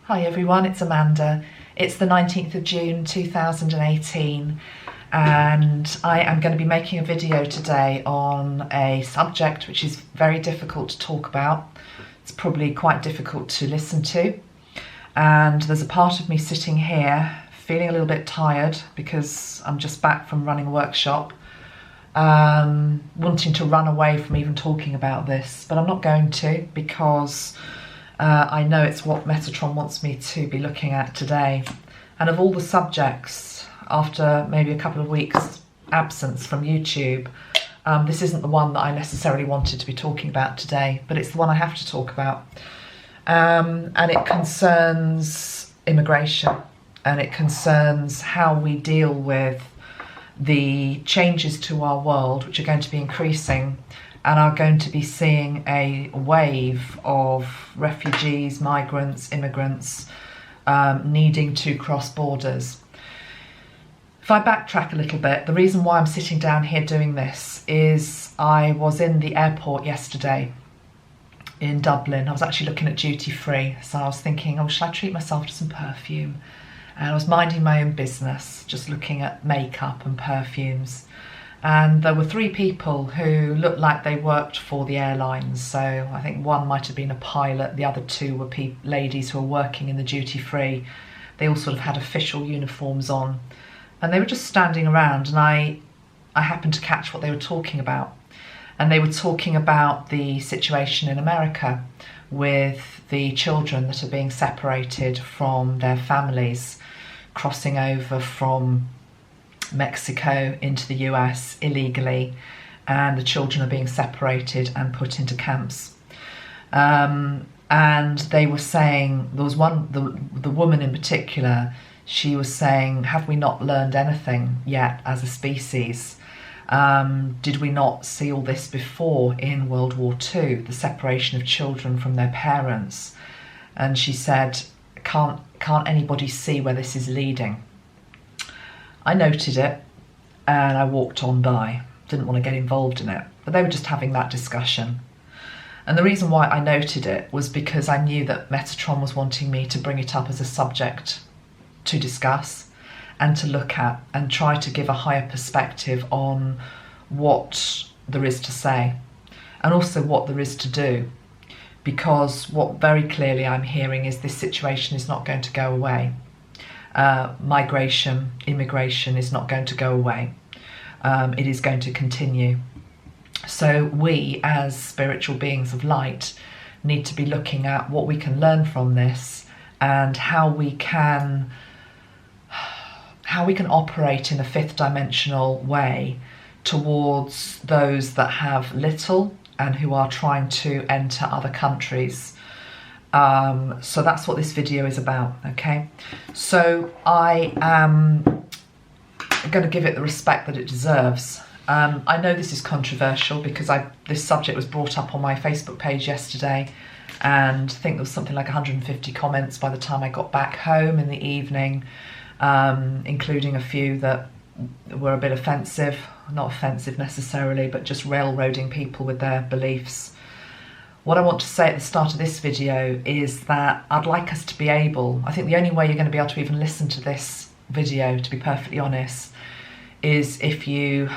Hi everyone, it's Amanda. It's the 19th of June 2018 and I am going to be making a video today on a subject which is very difficult to talk about. It's probably quite difficult to listen to, and there's a part of me sitting here feeling a little bit tired because I'm just back from running a workshop, wanting to run away from even talking about this, but I'm not going to, because I know it's what Metatron wants me to be looking at today. And of all the subjects, after maybe a couple of weeks absence from YouTube, this isn't the one that I necessarily wanted to be talking about today, but it's the one I have to talk about. And it concerns immigration, and it concerns how we deal with the changes to our world, which are going to be increasing, and are going to be seeing a wave of refugees, migrants, immigrants needing to cross borders. If I backtrack a little bit, the reason why I'm sitting down here doing this is I was in the airport yesterday in Dublin. I was actually looking at duty free, so I was thinking, oh, shall I treat myself to some perfume? And I was minding my own business, just looking at makeup and perfumes. And there were three people who looked like they worked for the airlines. So I think one might have been a pilot, the other two were ladies who were working in the duty free. They all sort of had official uniforms on, and they were just standing around, and I happened to catch what they were talking about. And they were talking about the situation in America with the children that are being separated from their families, crossing over from Mexico into the US illegally, and the children are being separated and put into camps. And they were saying, there was one, the woman in particular, she was saying, have we not learned anything yet as a species? Did we not see all this before in World War II, the separation of children from their parents? And she said, can't anybody see where this is leading? I noted it and I walked on by. Didn't want to get involved in it, but they were just having that discussion. And the reason why I noted it was because I knew that Metatron was wanting me to bring it up as a subject to discuss and to look at and try to give a higher perspective on what there is to say and also what there is to do. Because what very clearly I'm hearing is this situation is not going to go away. Migration, immigration is not going to go away. It is going to continue. So we, as spiritual beings of light, need to be looking at what we can learn from this and how we can operate in a fifth dimensional way towards those that have little and who are trying to enter other countries. So that's what this video is about, okay? So I am going to give it the respect that it deserves. I know this is controversial because this subject was brought up on my Facebook page yesterday, and I think there was something like 150 comments by the time I got back home in the evening, including a few that were a bit offensive. Not offensive necessarily, but just railroading people with their beliefs. What I want to say at the start of this video is that I'd like us to be able, I think the only way you're going to be able to even listen to this video, to be perfectly honest, is if you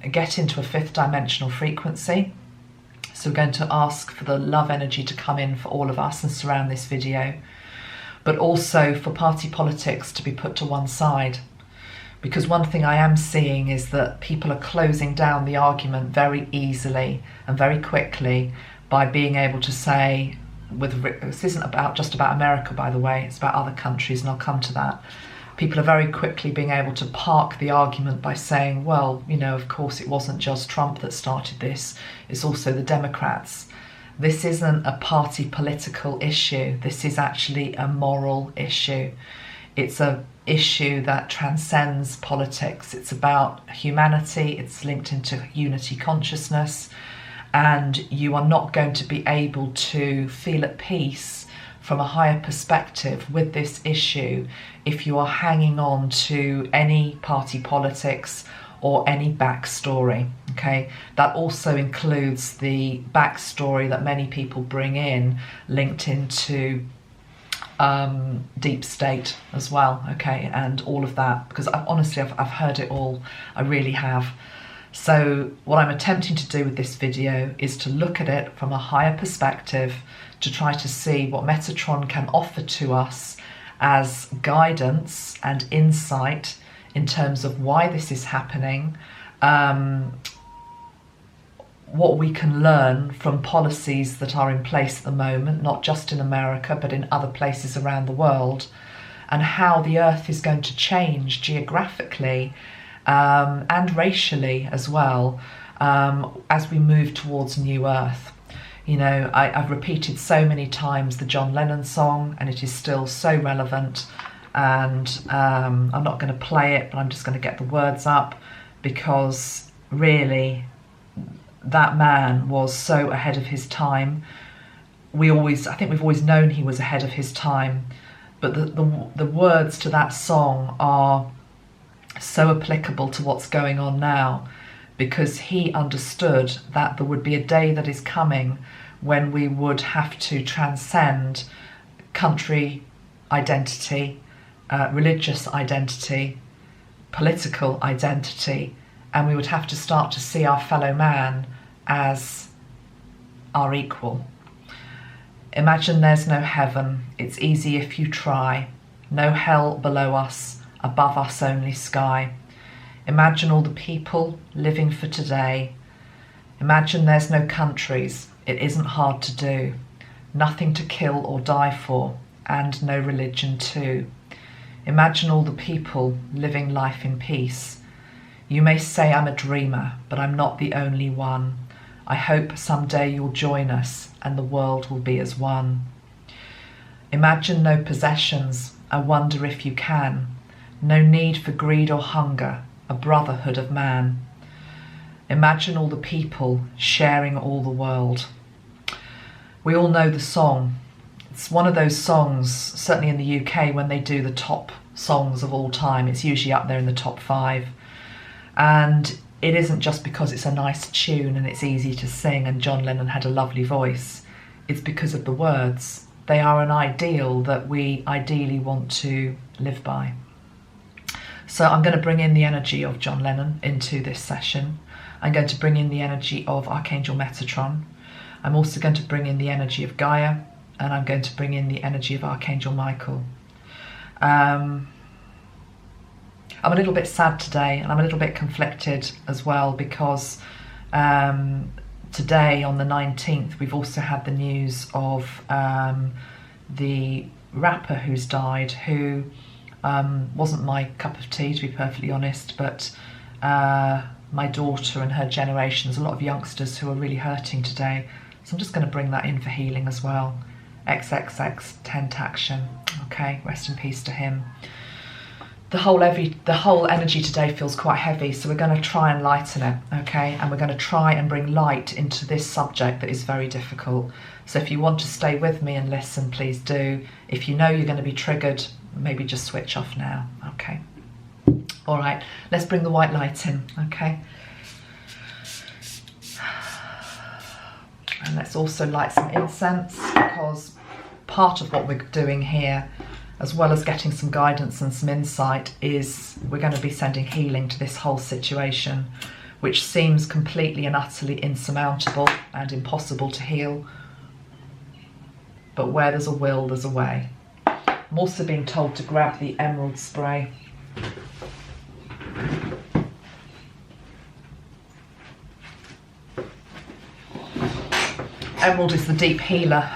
get into a fifth dimensional frequency. So we're going to ask for the love energy to come in for all of us and surround this video, but also for party politics to be put to one side. Because one thing I am seeing is that people are closing down the argument very easily and very quickly by being able to say, this isn't just about America, by the way, it's about other countries, and I'll come to that. People are very quickly being able to park the argument by saying, well, you know, of course it wasn't just Trump that started this, it's also the Democrats. This isn't a party political issue, this is actually a moral issue. It's an issue that transcends politics. It's about humanity, it's linked into unity consciousness, and you are not going to be able to feel at peace from a higher perspective with this issue if you are hanging on to any party politics or any backstory. Okay, that also includes the backstory that many people bring in, linked into deep state as well. Okay, and all of that, because I've heard it all. I really have. So what I'm attempting to do with this video is to look at it from a higher perspective, to try to see what Metatron can offer to us as guidance and insight in terms of why this is happening, what we can learn from policies that are in place at the moment, not just in America, but in other places around the world, and how the Earth is going to change geographically and racially as well, as we move towards New Earth. You know, I've repeated so many times the John Lennon song, and it is still so relevant. And I'm not going to play it, but I'm just going to get the words up, because really that man was so ahead of his time. I think we've always known he was ahead of his time, but the words to that song are so applicable to what's going on now, because he understood that there would be a day that is coming when we would have to transcend country identity, religious identity, political identity, and we would have to start to see our fellow man as our equal. Imagine there's no heaven, it's easy if you try, no hell below us, above us only sky. Imagine all the people living for today. Imagine there's no countries, it isn't hard to do, nothing to kill or die for, and no religion too. Imagine all the people living life in peace. You may say I'm a dreamer, but I'm not the only one. I hope someday you'll join us and the world will be as one. Imagine no possessions, I wonder if you can. No need for greed or hunger, a brotherhood of man. Imagine all the people sharing all the world. We all know the song. It's one of those songs, certainly in the UK, when they do the top songs of all time, it's usually up there in the top 5. And it isn't just because it's a nice tune and it's easy to sing and John Lennon had a lovely voice. It's because of the words. They are an ideal that we ideally want to live by. So I'm going to bring in the energy of John Lennon into this session. I'm going to bring in the energy of Archangel Metatron. I'm also going to bring in the energy of Gaia, and I'm going to bring in the energy of Archangel Michael. I'm a little bit sad today, and I'm a little bit conflicted as well, because today on the 19th we've also had the news of the rapper who's died, who wasn't my cup of tea, to be perfectly honest, but my daughter and her generation, there's a lot of youngsters who are really hurting today, so I'm just going to bring that in for healing as well. XXX Tentaction. Okay, rest in peace to him. The whole energy today feels quite heavy, so we're going to try and lighten it, okay? And we're going to try and bring light into this subject that is very difficult. So if you want to stay with me and listen, please do. If you know you're going to be triggered, maybe just switch off now, okay? All right, let's bring the white light in, okay? And let's also light some incense, because part of what we're doing here, as well as getting some guidance and some insight, is we're going to be sending healing to this whole situation, which seems completely and utterly insurmountable and impossible to heal. But where there's a will, there's a way. I'm also being told to grab the emerald spray. Emerald is the deep healer,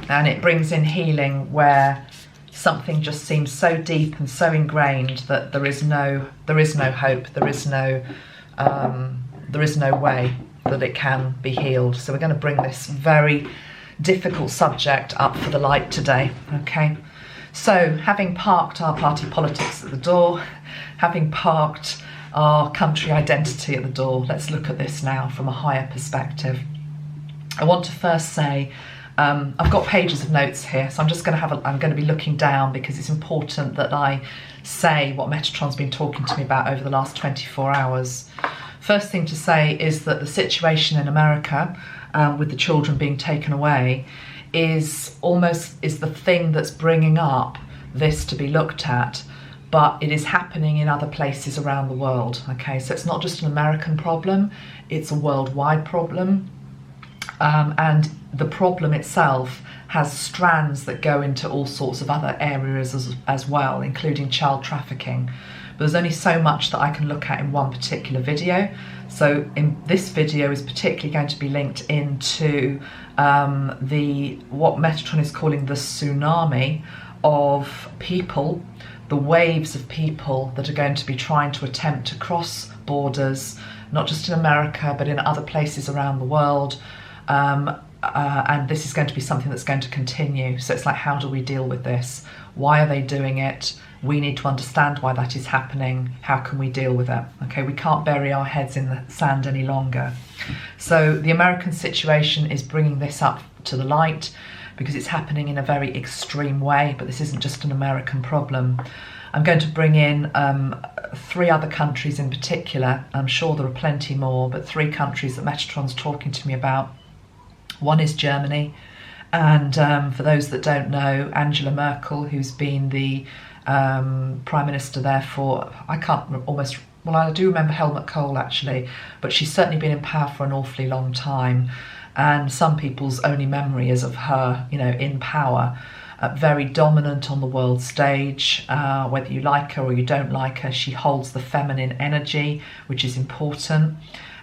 and it brings in healing where something just seems so deep and so ingrained that there is no hope, there is no way that it can be healed. So we're going to bring this very difficult subject up for the light today, okay? So having parked our party politics at the door, having parked our country identity at the door, let's look at this now from a higher perspective. I want to first say I've got pages of notes here, so I'm just going to I'm going to be looking down because it's important that I say what Metatron's been talking to me about over the last 24 hours. First thing to say is that the situation in America with the children being taken away is the thing that's bringing up this to be looked at, but it is happening in other places around the world. Okay, so it's not just an American problem, it's a worldwide problem. And the problem itself has strands that go into all sorts of other areas as well, including child trafficking. But there's only so much that I can look at in one particular video. So in this video is particularly going to be linked into what Metatron is calling the tsunami of people, the waves of people that are going to be trying to attempt to cross borders, not just in America, but in other places around the world. And this is going to be something that's going to continue. So it's like, how do we deal with this? Why are they doing it? We need to understand why that is happening. How can we deal with it? Okay, we can't bury our heads in the sand any longer. So the American situation is bringing this up to the light because it's happening in a very extreme way, but this isn't just an American problem. I'm going to bring in 3 other countries in particular. I'm sure there are plenty more, but 3 countries that Metatron's talking to me about. One is Germany, and for those that don't know, Angela Merkel, who's been the Prime Minister there for, I do remember Helmut Kohl actually, but she's certainly been in power for an awfully long time, and some people's only memory is of her, in power. Very dominant on the world stage, whether you like her or you don't like her, she holds the feminine energy, which is important.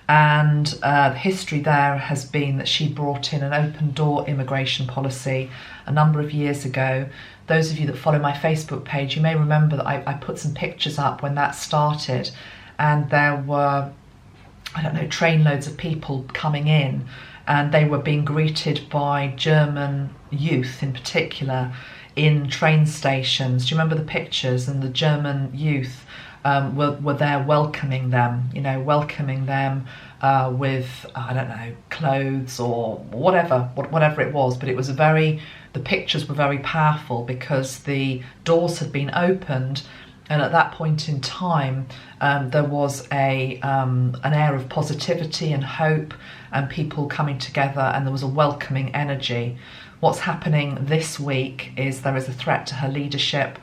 And the history there has been that she brought in an open door immigration policy a number of years ago. Those of you that follow my Facebook page, you may remember that I put some pictures up when that started, and there were, trainloads of people coming in, and they were being greeted by German youth in particular in train stations. Do you remember the pictures? And the German youth were there welcoming them, with, clothes or whatever it was. But it was the pictures were very powerful because the doors had been opened, and at that point in time there was an air of positivity and hope and people coming together, and there was a welcoming energy. What's happening this week is there is a threat to her leadership.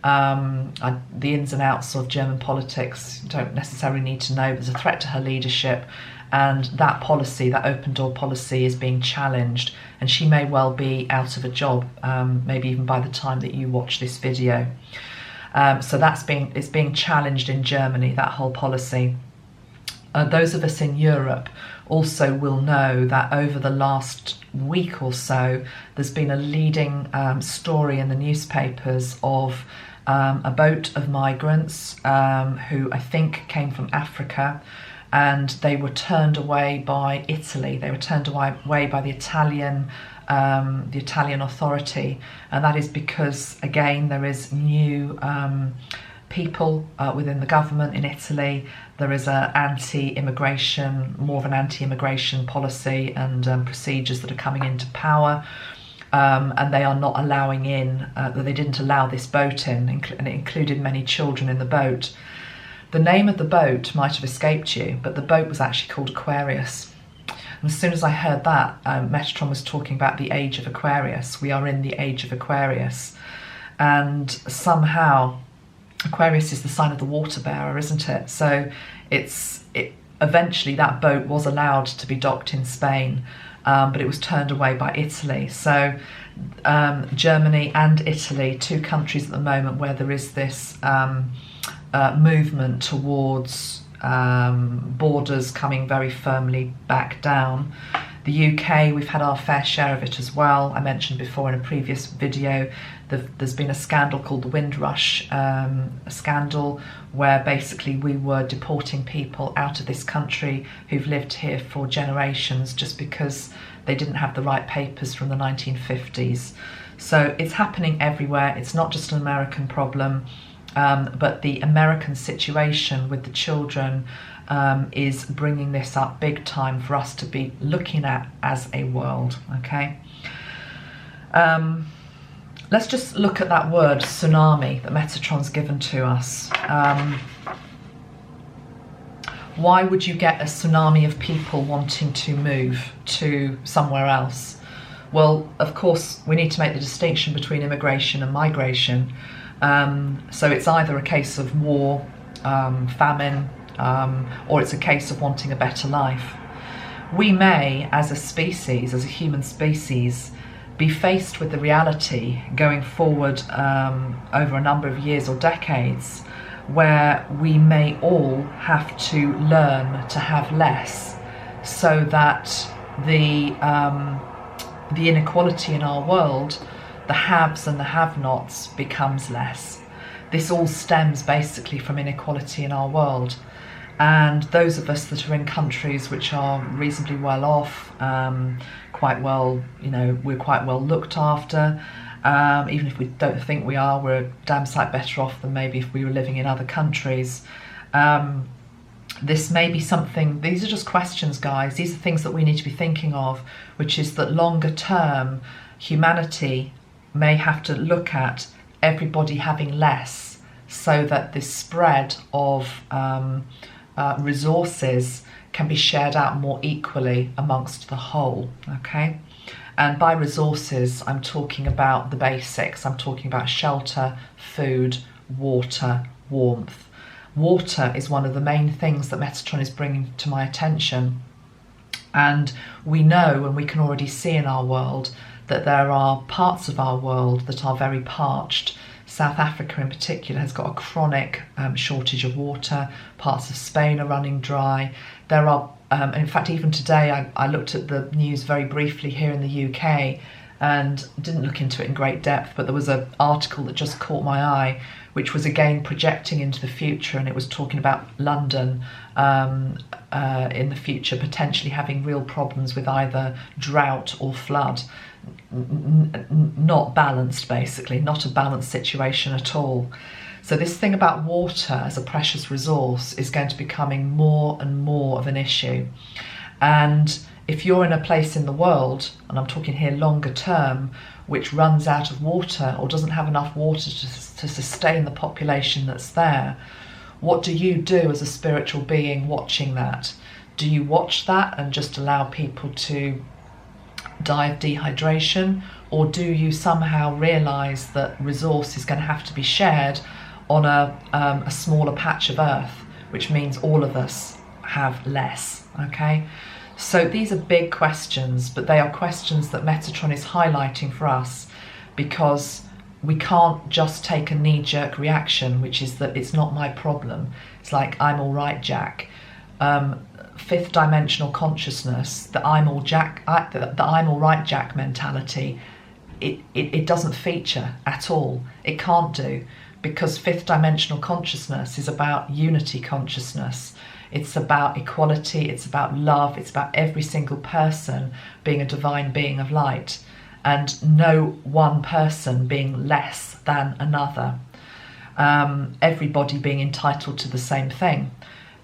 The ins and outs of German politics don't necessarily need to know. There's a threat to her leadership, and that policy, that open door policy, is being challenged, and she may well be out of a job, maybe even by the time that you watch this video. So it's being challenged in Germany, that whole policy. Those of us in Europe also will know that over the last week or so, there's been a leading story in the newspapers of a boat of migrants who I think came from Africa, and they were turned away by Italy. They were turned away by the Italian authority, and that is because, again, there is new people within the government in Italy. There is more of an anti-immigration policy and procedures that are coming into power, and they are not allowing in, they didn't allow this boat in, and it included many children in the boat. The name of the boat might have escaped you, but the boat was actually called Aquarius. And as soon as I heard that, Metatron was talking about the age of Aquarius. We are in the age of Aquarius, and somehow Aquarius is the sign of the water bearer, isn't it? So eventually that boat was allowed to be docked in Spain, but it was turned away by Italy. So Germany and Italy, 2 countries at the moment where there is this movement towards borders coming very firmly back down. The UK, we've had our fair share of it as well. I mentioned before in a previous video, there's been a scandal called the Windrush scandal, where basically we were deporting people out of this country who've lived here for generations just because they didn't have the right papers from the 1950s. So it's happening everywhere. It's not just an American problem, but the American situation with the children is bringing this up big time for us to be looking at as a world, okay? Let's just look at that word, tsunami, that Metatron's given to us. Why would you get a tsunami of people wanting to move to somewhere else? Well, of course, we need to make the distinction between immigration and migration. So it's either a case of war, famine, or it's a case of wanting a better life. We may, as a species, as a human species, be faced with the reality going forward over a number of years or decades, where we may all have to learn to have less, so that the inequality in our world, the haves and the have-nots, becomes less. This all stems basically from inequality in our world. And those of us that are in countries which are reasonably well off, quite well, we're quite well looked after, even if we don't think we are, we're a damn sight better off than maybe if we were living in other countries. This may be something, these are just questions, guys, these are things that we need to be thinking of, which is that longer term, humanity may have to look at everybody having less, so that this spread of resources can be shared out more equally amongst the whole, okay? And by resources, I'm talking about the basics. I'm talking about shelter, food, water, warmth. Water is one of the main things that Metatron is bringing to my attention. And we know, and we can already see in our world, that there are parts of our world that are very parched. South Africa in particular has got a chronic shortage of water. Parts of Spain are running dry. There are, in fact, even today, I looked at the news very briefly here in the UK and didn't look into it in great depth, but there was an article that just caught my eye, which was again projecting into the future, and it was talking about London in the future potentially having real problems with either drought or flood. Not balanced, basically, not a balanced situation at all. So this thing about water as a precious resource is going to be becoming more and more of an issue. And if you're in a place in the world, and I'm talking here longer term, which runs out of water or doesn't have enough water to sustain the population that's there, what do you do as a spiritual being watching that? Do you watch that and just allow people to die of dehydration, or do you somehow realise that resource is going to have to be shared on a smaller patch of earth, which means all of us have less, okay? So these are big questions, but they are questions that Metatron is highlighting for us, because we can't just take a knee-jerk reaction, which is that it's not my problem. It's like, I'm all right, Jack. Fifth dimensional consciousness, that I'm all right, Jack mentality, it doesn't feature at all. It can't do, because fifth dimensional consciousness is about unity consciousness. It's about equality, it's about love, it's about every single person being a divine being of light, and no one person being less than another. Everybody being entitled to the same thing.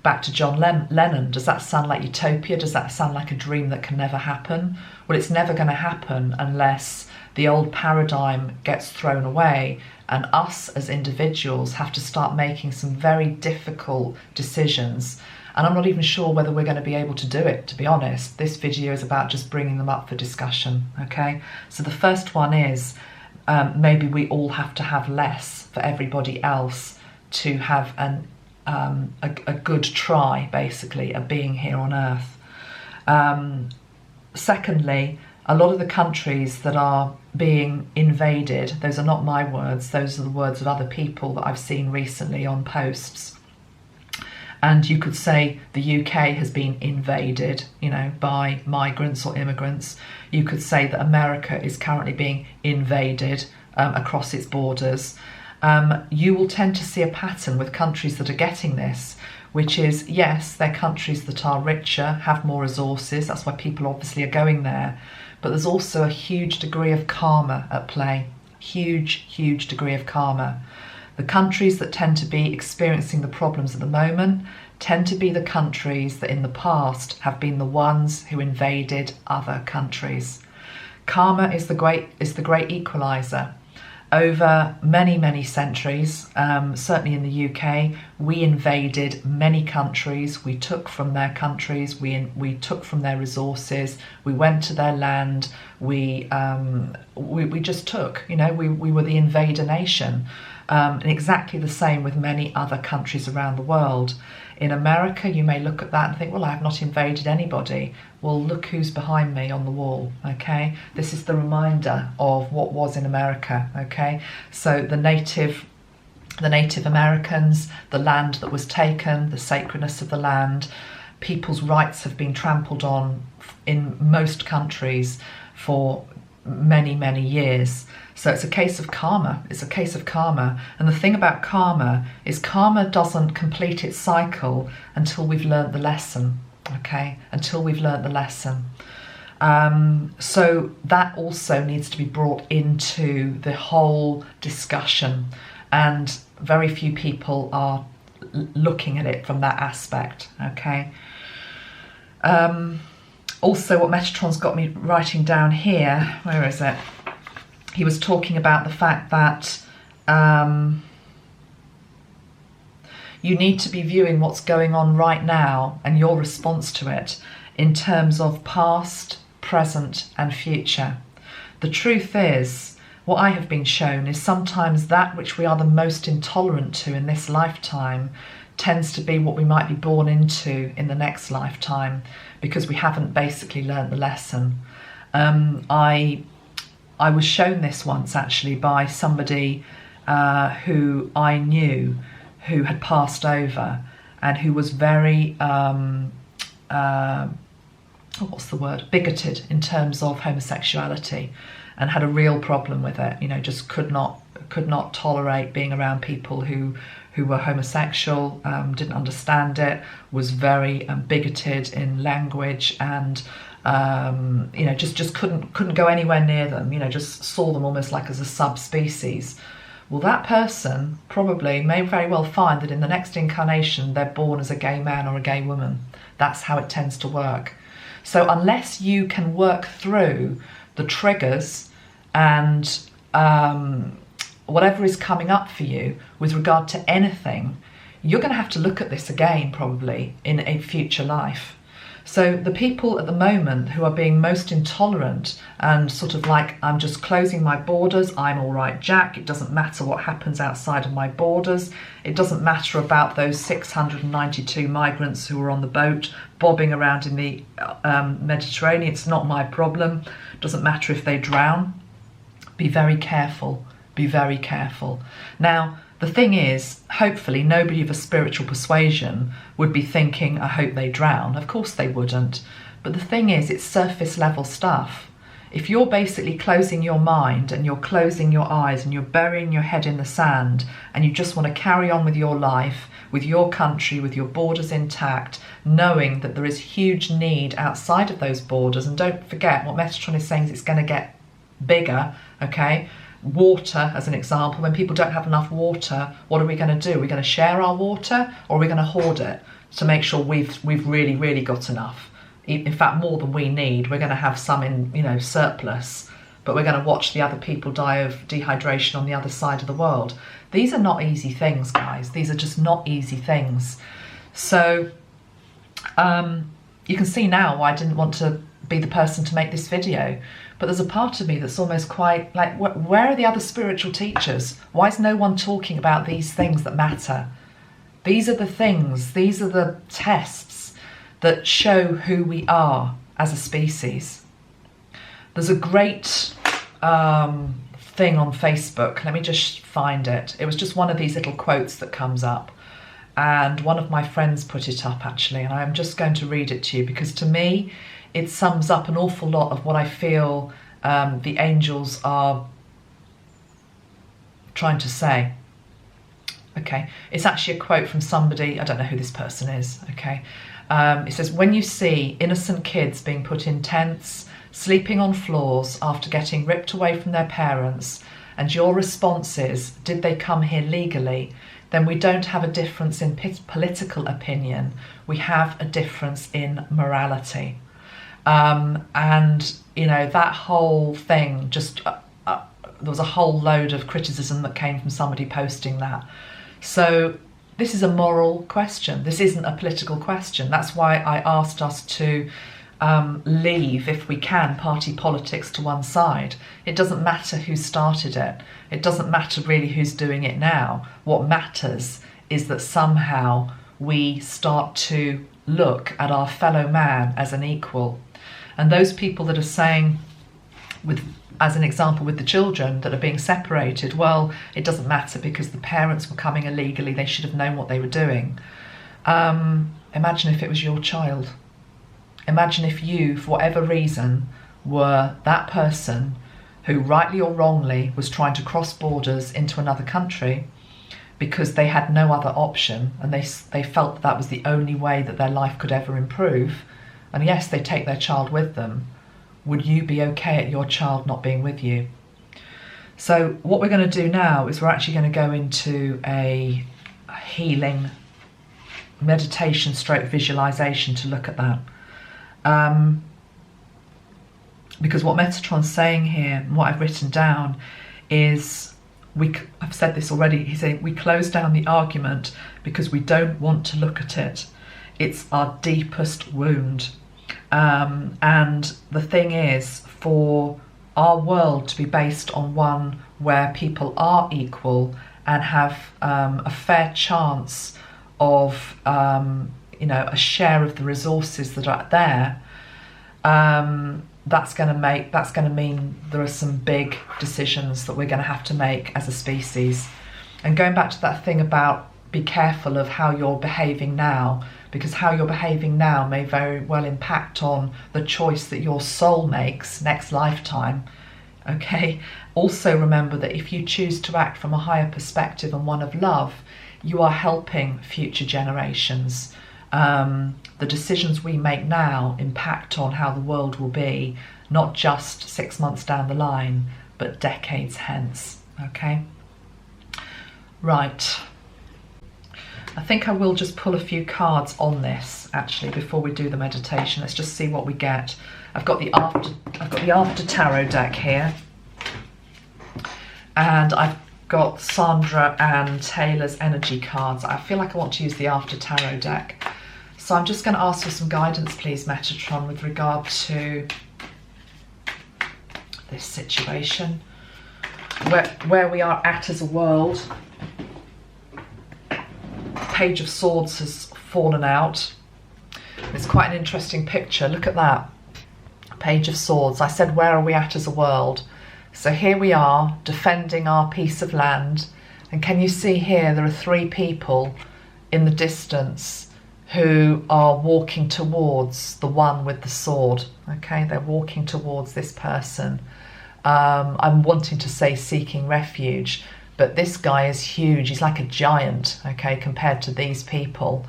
Back to John Lennon, does that sound like utopia? Does that sound like a dream that can never happen? Well, it's never going to happen unless the old paradigm gets thrown away and us as individuals have to start making some very difficult decisions. And I'm not even sure whether we're going to be able to do it, to be honest. This video is about just bringing them up for discussion, okay? So the first one is maybe we all have to have less for everybody else to have a good try, basically, at being here on Earth. Secondly, a lot of the countries that are being invaded, those are not my words, those are the words of other people that I've seen recently on posts. And you could say the UK has been invaded, by migrants or immigrants. You could say that America is currently being invaded across its borders. You will tend to see a pattern with countries that are getting this, which is, yes, they're countries that are richer, have more resources, that's why people obviously are going there, but there's also a huge degree of karma at play, huge degree of karma. The countries that tend to be experiencing the problems at the moment tend to be the countries that in the past have been the ones who invaded other countries. Karma is the great equalizer. Over many, many centuries, certainly in the UK, we invaded many countries. We took from their countries. We took from their resources. We went to their land. We just took. You know, we were the invader nation. And exactly the same with many other countries around the world. In America, you may look at that and think, well, I have not invaded anybody. Well, look who's behind me on the wall, okay? This is the reminder of what was in America, okay? So the Native Americans, the land that was taken, the sacredness of the land, people's rights have been trampled on in most countries for many, many years. So it's a case of karma. It's a case of karma. And the thing about karma is karma doesn't complete its cycle until we've learnt the lesson, okay? Until we've learnt the lesson. So that also needs to be brought into the whole discussion. And very few people are looking at it from that aspect, okay? Also, what Metatron's got me writing down here, where is it? He was talking about the fact that you need to be viewing what's going on right now and your response to it in terms of past, present and future. The truth is, what I have been shown is sometimes that which we are the most intolerant to in this lifetime tends to be what we might be born into in the next lifetime, because we haven't basically learnt the lesson. I was shown this once actually by somebody who I knew, who had passed over and who was very, bigoted in terms of homosexuality, and had a real problem with it. You know, just could not tolerate being around people who were homosexual, didn't understand it, was very bigoted in language, and you know, just couldn't go anywhere near them. You know, just saw them almost like as a subspecies. Well, that person probably may very well find that in the next incarnation they're born as a gay man or a gay woman. That's how it tends to work. So unless you can work through the triggers and whatever is coming up for you with regard to anything, you're going to have to look at this again probably in a future life. So the people at the moment who are being most intolerant and sort of like, I'm just closing my borders, I'm all right, Jack, it doesn't matter what happens outside of my borders, it doesn't matter about those 692 migrants who were on the boat bobbing around in the Mediterranean, it's not my problem, doesn't matter if they drown. Be very careful, be very careful. Now, the thing is, hopefully nobody of a spiritual persuasion would be thinking, I hope they drown. Of course they wouldn't. But the thing is, it's surface level stuff. If you're basically closing your mind and you're closing your eyes and you're burying your head in the sand and you just want to carry on with your life, with your country, with your borders intact, knowing that there is huge need outside of those borders, and don't forget what Metatron is saying is it's going to get bigger, okay? Water, as an example, when people don't have enough water, what are we going to do? Are we going to share our water, or are we going to hoard it to make sure we've really got enough? In fact, more than we need. We're going to have some in, you know, surplus, but we're going to watch the other people die of dehydration on the other side of the world. These are not easy things, guys. These are just not easy things. So you can see now why I didn't want to be the person to make this video. But there's a part of me that's almost quite like, where are the other spiritual teachers? Why is no one talking about these things that matter? These are the things, these are the tests that show who we are as a species. There's a great thing on Facebook. Let me just find it. It was just one of these little quotes that comes up. And one of my friends put it up actually, and I'm just going to read it to you because to me, it sums up an awful lot of what I feel the angels are trying to say. Okay, it's actually a quote from somebody, I don't know who this person is, okay. It says, when you see innocent kids being put in tents, sleeping on floors after getting ripped away from their parents, and your response is, did they come here legally? Then we don't have a difference in political opinion, we have a difference in morality. And, you know, that whole thing just, there was a whole load of criticism that came from somebody posting that. So this is a moral question. This isn't a political question. That's why I asked us to leave, if we can, party politics to one side. It doesn't matter who started it. It doesn't matter really who's doing it now. What matters is that somehow we start to look at our fellow man as an equal. And those people that are saying, as an example with the children that are being separated, well, it doesn't matter because the parents were coming illegally, they should have known what they were doing. Imagine if it was your child. Imagine if you, for whatever reason, were that person who, rightly or wrongly, was trying to cross borders into another country because they had no other option, and they felt that was the only way that their life could ever improve. And yes, they take their child with them. Would you be okay at your child not being with you? So what we're going to do now is we're actually going to go into a healing meditation stroke visualization to look at that. Because what Metatron's saying here, and what I've written down, is I've said this already, he's saying we close down the argument because we don't want to look at it. It's our deepest wound. And the thing is, for our world to be based on one where people are equal and have a fair chance of you know, a share of the resources that are there, that's going to mean there are some big decisions that we're going to have to make as a species. And going back to that thing about be careful of how you're behaving now, because how you're behaving now may very well impact on the choice that your soul makes next lifetime. Okay. Also remember that if you choose to act from a higher perspective and one of love, you are helping future generations. The decisions we make now impact on how the world will be, not just 6 months down the line, but decades hence. Okay. Right. I think I will just pull a few cards on this actually before we do the meditation. Let's just see what we get. I've got the after tarot deck here, and I've got Sandra and Taylor's energy cards. I feel like I want to use the after tarot deck, so I'm just going to ask for some guidance, please, Metatron, with regard to this situation, where we are at as a world. Page of Swords has fallen out. It's quite an interesting picture. Look at that. Page of Swords. I said, where are we at as a world? So here we are, defending our piece of land. And can you see here, there are 3 people in the distance who are walking towards the one with the sword. Okay, they're walking towards this person. I'm wanting to say seeking refuge, but this guy is huge. He's like a giant, okay, compared to these people.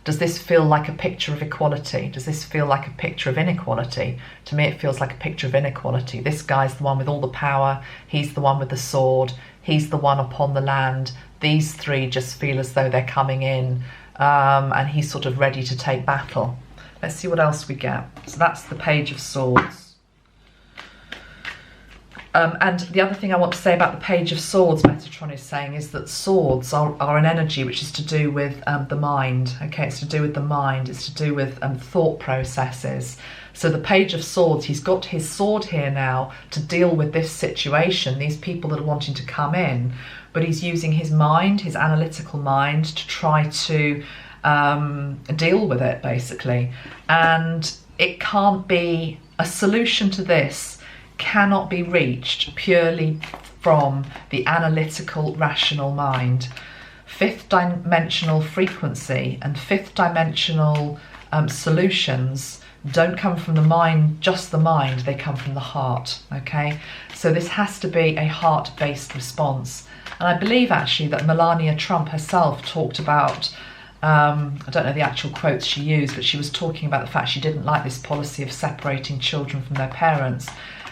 Does this feel like a picture of equality? Does this feel like a picture of inequality? To me, it feels like a picture of inequality. This guy's the one with all the power. He's the one with the sword. He's the one upon the land. These 3 just feel as though they're coming in, and he's sort of ready to take battle. Let's see what else we get. So that's the Page of Swords. And the other thing I want to say about the Page of Swords, Metatron is saying, is that swords are an energy which is to do with the mind. Okay, it's to do with the mind. It's to do with thought processes. So the Page of Swords, he's got his sword here now to deal with this situation, these people that are wanting to come in, but he's using his mind, his analytical mind, to try to deal with it, basically. And it can't be, a solution to this cannot be reached purely from the analytical, rational mind. 5th dimensional frequency and 5th dimensional solutions don't come from the mind, just the mind, they come from the heart, okay? So this has to be a heart-based response. And I believe actually that Melania Trump herself talked about, I don't know the actual quotes she used, but she was talking about the fact she didn't like this policy of separating children from their parents.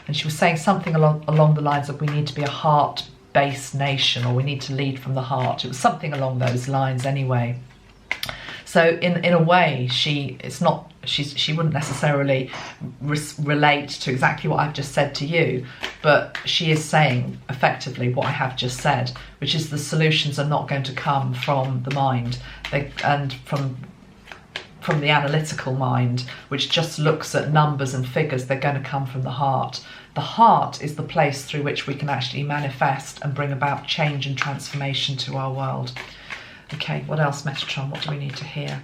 And she was saying something along the lines of, we need to be a heart-based nation, or we need to lead from the heart. It was something along those lines anyway. So in a way, she wouldn't necessarily relate to exactly what I've just said to you, but she is saying effectively what I have just said, which is the solutions are not going to come from the mind and from the analytical mind, which just looks at numbers and figures. They're going to come from the heart. The heart is the place through which we can actually manifest and bring about change and transformation to our world. Okay, what else, Metatron? What do we need to hear?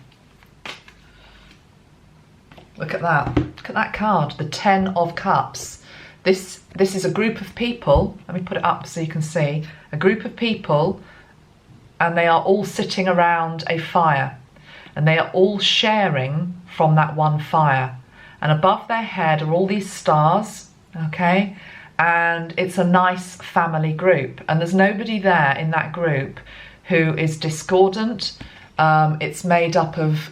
Look at that. Look at that card, the 10 of Cups. This is a group of people. Let me put it up so you can see. A group of people, and they are all sitting around a fire, and they are all sharing from that one fire. And above their head are all these stars, okay? And it's a nice family group. And there's nobody there in that group who is discordant. It's made up of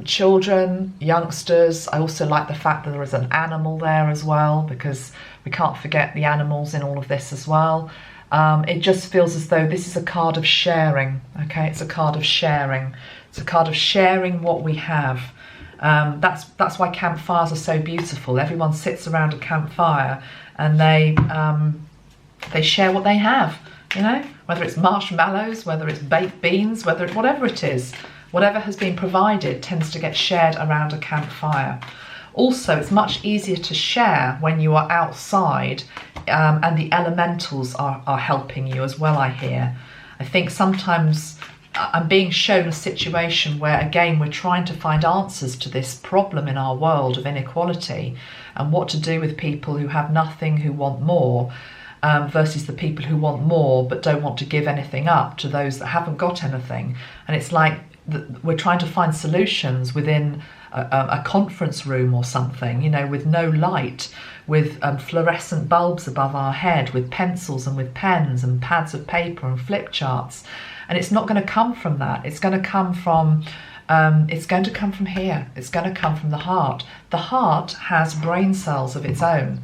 children, youngsters. I also like the fact that there is an animal there as well, because we can't forget the animals in all of this as well. It just feels as though this is a card of sharing, okay? It's a card of sharing. It's a card of sharing what we have. That's why campfires are so beautiful. Everyone sits around a campfire and they share what they have, you know? Whether it's marshmallows, whether it's baked beans, whatever it is, whatever has been provided tends to get shared around a campfire. Also, it's much easier to share when you are outside and the elementals are helping you as well, I hear. I think sometimes I'm being shown a situation where, again, we're trying to find answers to this problem in our world of inequality and what to do with people who have nothing, who want more. Versus the people who want more but don't want to give anything up to those that haven't got anything. And it's like we're trying to find solutions within a conference room or something, you know, with no light, with fluorescent bulbs above our head, with pencils and with pens and pads of paper and flip charts. And it's not going to come from that. It's going to come from here. It's going to come from the heart. The heart has brain cells of its own,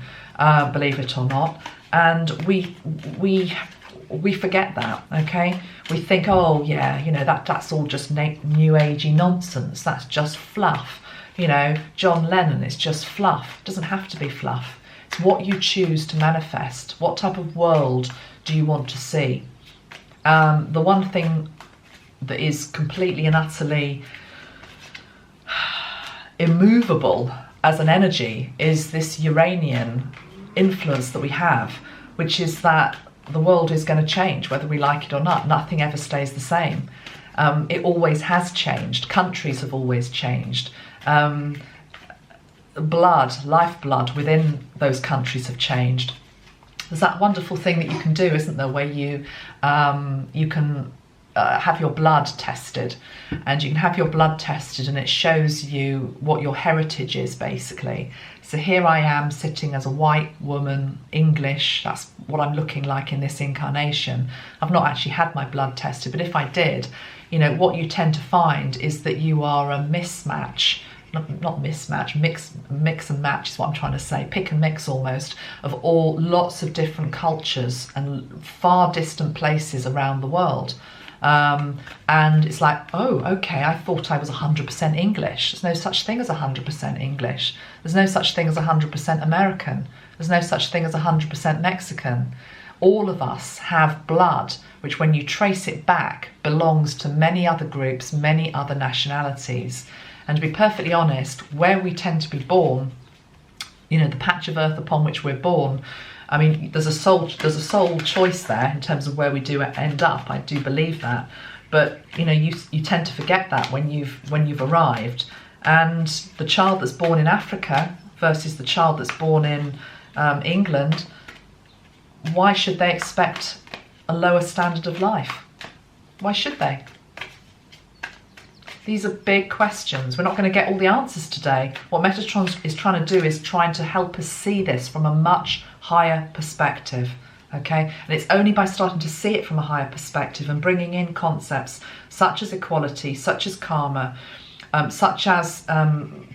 believe it or not. And we forget that, okay? We think, oh yeah, you know, that's all just new agey nonsense. That's just fluff. You know, John Lennon, it's just fluff. It doesn't have to be fluff. It's what you choose to manifest. What type of world do you want to see? The one thing that is completely and utterly immovable as an energy is this Uranian influence that we have, which is that the world is going to change whether we like it or not. Nothing ever stays the same. It always has changed. Countries have always changed. Lifeblood within those countries have changed. There's that wonderful thing that you can do, isn't there, where you can have your blood tested, and you can have your blood tested and it shows you what your heritage is, basically. So here I am sitting as a white woman, English. That's what I'm looking like in this incarnation. I've not actually had my blood tested, but if I did, you know, what you tend to find is that you are a mismatch. Not mismatch, mix and match is what I'm trying to say. Pick and mix almost of lots of different cultures and far distant places around the world. And it's like, oh, okay, I thought I was 100% English. There's no such thing as 100% English. There's no such thing as 100% American. There's no such thing as 100% Mexican. All of us have blood, which when you trace it back, belongs to many other groups, many other nationalities. And to be perfectly honest, where we tend to be born, you know, the patch of earth upon which we're born, I mean, there's a soul choice there in terms of where we do end up. I do believe that, but you know, you tend to forget that when you've arrived. And the child that's born in Africa versus the child that's born in England, why should they expect a lower standard of life? Why should they? These are big questions. We're not going to get all the answers today. What Metatron is trying to do is trying to help us see this from a much higher perspective, okay? And it's only by starting to see it from a higher perspective and bringing in concepts such as equality, such as karma, such as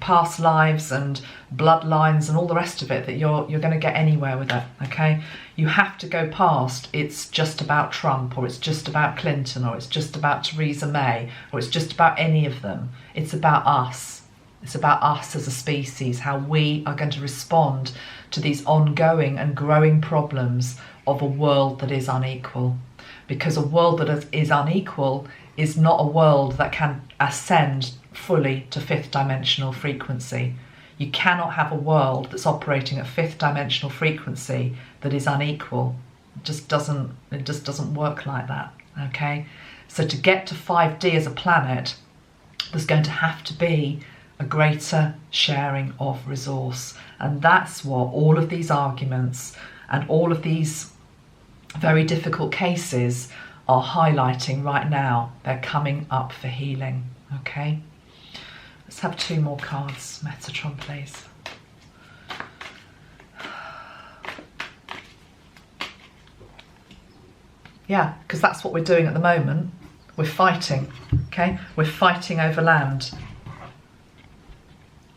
past lives and bloodlines and all the rest of it, that you're going to get anywhere with it, okay? You have to go past it's just about Trump, or it's just about Clinton, or it's just about Theresa May, or it's just about any of them. It's about us. It's about us as a species, how we are going to respond to these ongoing and growing problems of a world that is unequal. Because a world that is unequal is not a world that can ascend fully to fifth dimensional frequency. You cannot have a world that's operating at fifth dimensional frequency that is unequal. It just doesn't work like that, okay? So to get to 5D as a planet, there's going to have to be a greater sharing of resource. And that's what all of these arguments and all of these very difficult cases are highlighting right now. They're coming up for healing, okay? Let's have 2 more cards, Metatron, please. Yeah, because that's what we're doing at the moment. We're fighting, okay? We're fighting over land.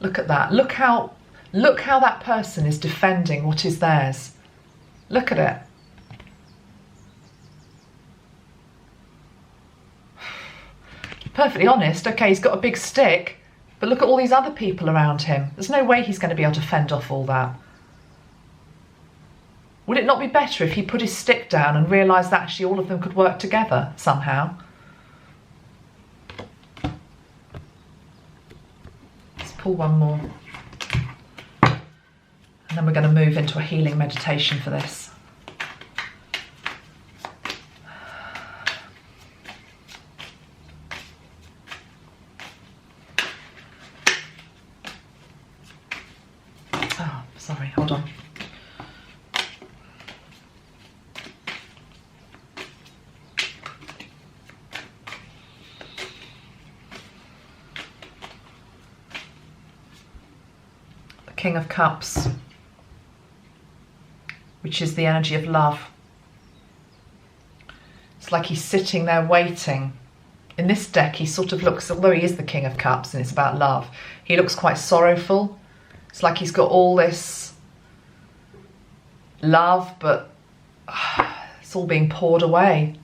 Look at that. Look how that person is defending what is theirs. Look at it. Perfectly honest, okay, he's got a big stick, but look at all these other people around him. There's no way he's going to be able to fend off all that. Would it not be better if he put his stick down and realised that actually all of them could work together somehow? Let's pull one more. And then we're going to move into a healing meditation for this. Oh, sorry, hold on. The King of Cups, which is the energy of love. It's like he's sitting there waiting. In this deck, he sort of looks, although he is the King of Cups and it's about love, he looks quite sorrowful. It's like he's got all this love, but it's all being poured away.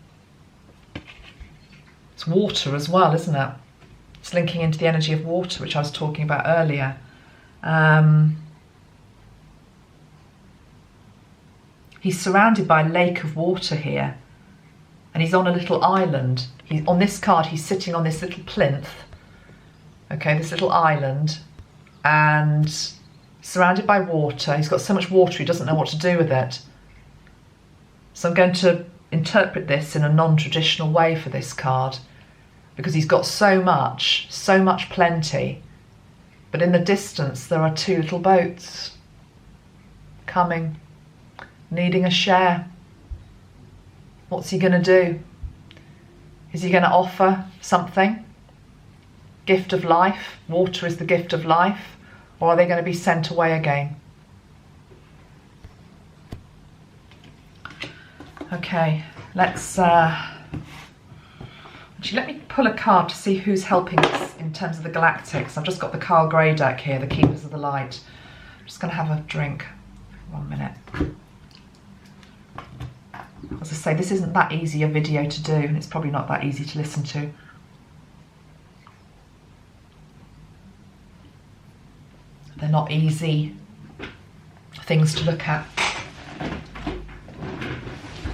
It's water as well, isn't it? It's linking into the energy of water, which I was talking about earlier. He's surrounded by a lake of water here, and he's on a little island. On this card, he's sitting on this little plinth, okay, this little island, and surrounded by water. He's got so much water he doesn't know what to do with it. So I'm going to interpret this in a non-traditional way for this card, because he's got so much plenty, but in the distance there are 2 little boats coming, needing a share. What's he going to do? Is he going to offer something? Gift of life. Water is the gift of life. Or are they going to be sent away again? Okay, let's actually let me pull a card to see who's helping us in terms of the galactics. I've just got the Carl Grey deck here, the Keepers of the Light. I'm just going to have a drink. 1 minute. As I say, this isn't that easy a video to do, and it's probably not that easy to listen to. They're not easy things to look at.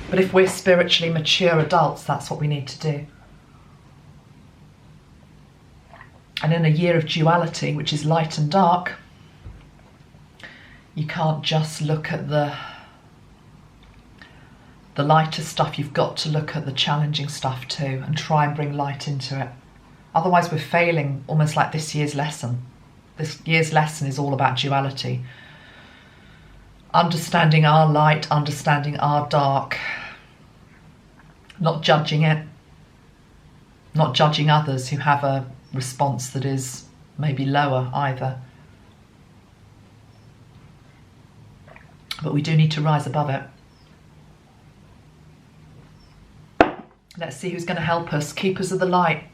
But if we're spiritually mature adults, that's what we need to do. And in a year of duality, which is light and dark, you can't just look at the lighter stuff. You've got to look at the challenging stuff too and try and bring light into it. Otherwise we're failing, almost like this year's lesson. This year's lesson is all about duality. Understanding our light, understanding our dark, not judging it, not judging others who have a response that is maybe lower either. But we do need to rise above it. Let's see who's going to help us. Keepers of the Light.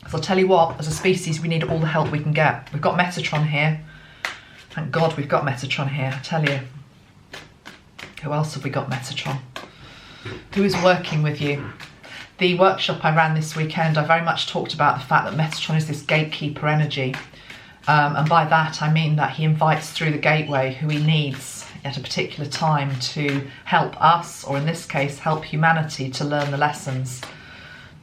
Because I'll tell you what, as a species, we need all the help we can get. We've got Metatron here. Thank God we've got Metatron here, I tell you. Who else have we got Metatron? Who is working with you? The workshop I ran this weekend, I very much talked about the fact that Metatron is this gatekeeper energy. And by that, I mean that he invites through the gateway who he needs at a particular time to help us, or in this case, help humanity to learn the lessons,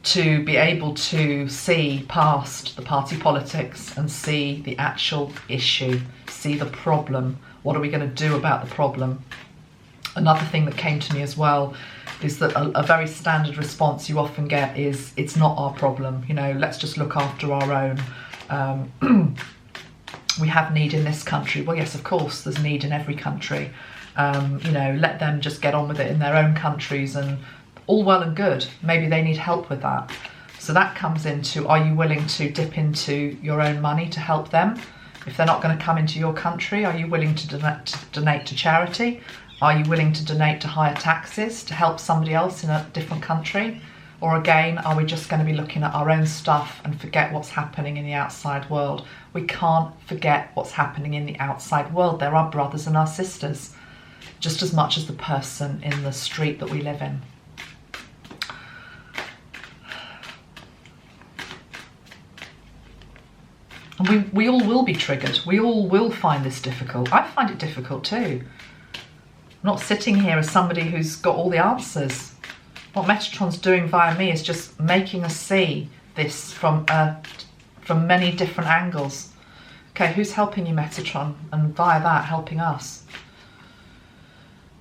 to be able to see past the party politics and see the actual issue, see the problem. What are we going to do about the problem? Another thing that came to me as well is that a very standard response you often get is, it's not our problem, you know, let's just look after our own. We have need in this country. Well, yes, of course, there's need in every country. You know, let them just get on with it in their own countries, and all well and good. Maybe they need help with that. So that comes into, are you willing to dip into your own money to help them? If they're not going to come into your country, are you willing to donate to charity? Are you willing to donate to higher taxes to help somebody else in a different country? Or again, are we just going to be looking at our own stuff and forget what's happening in the outside world? We can't forget what's happening in the outside world. They're our brothers and our sisters, just as much as the person in the street that we live in. And we all will be triggered. We all will find this difficult. I find it difficult too. I'm not sitting here as somebody who's got all the answers. What Metatron's doing via me is just making us see this from many different angles. Okay, who's helping you, Metatron? And via that, helping us.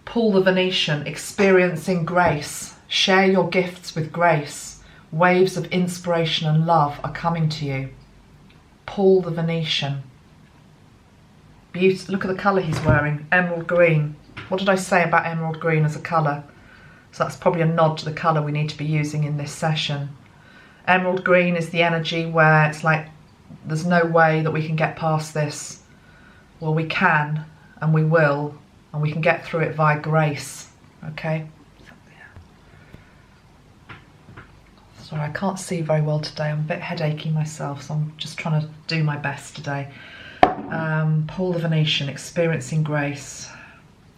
Paul the Venetian, experiencing grace. Share your gifts with grace. Waves of inspiration and love are coming to you. Paul the Venetian. Look at the colour he's wearing, emerald green. What did I say about emerald green as a colour? So that's probably a nod to the colour we need to be using in this session. Emerald green is the energy where it's like, there's no way that we can get past this. Well, we can, and we will, and we can get through it via grace, okay? Sorry, I can't see very well today. I'm a bit headachy myself, so I'm just trying to do my best today. Paul the Venetian, experiencing grace.